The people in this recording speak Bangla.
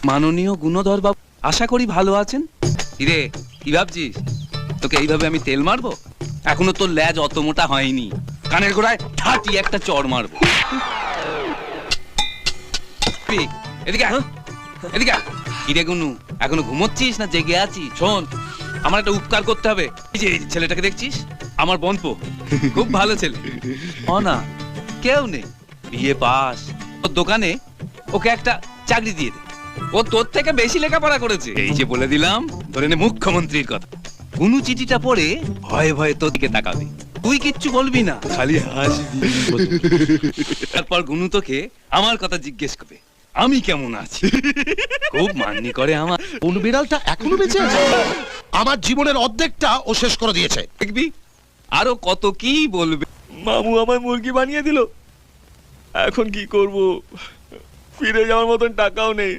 মাননীয় গুণধর বাবু, আশা করি ভালো আছেন। কিরে, কি ভাবছিস তোকে এইভাবে আমি তেল মারবো? এখনো তোর ল্যাজ অত মোটা হয়নি, কানের গোড়ায় ঠাটি একটা চড় মারবো। এদিকে আয়, এদিকে আয়। কিরে গুনু, এখনো ঘুমোচ্ছিস না জেগে আছিস? শোন, আমার একটা উপকার করতে হবে। এই যে ছেলেটাকে দেখছিস, আমার বনপো, খুব ভালো ছেলে। না কেউ নেই, বিয়ে পাস। ওর দোকানে ওকে একটা চাকরি দিয়ে দে, ও তোর থেকে বেশি লেখাপড়া করেছে। এই যে বলে দিলাম, ধরে নে মুখ্যমন্ত্রীর কথা। গুনু চিঠিটা পড়ে ভয়ে ভয়ে তোর দিকে তাকাবে, তুই কিচ্ছু বলবি না, খালি হাসবি। তারপর গুনু তোকে আমার কথা জিজ্ঞেস করবে, আমি কেমন আছি। খুব মান্নি করে আমার। কোন বিড়ালটা এখনো বেঁচে আছে? আমার জীবনের অর্ধেকটা ও শেষ করে দিয়েছে। দেখবি আরো কত কি বলবে। মামু আমায় মুরগি বানিয়ে দিল, এখন কি করব? ফিরে যাওয়ার মতন টাকাও নেই।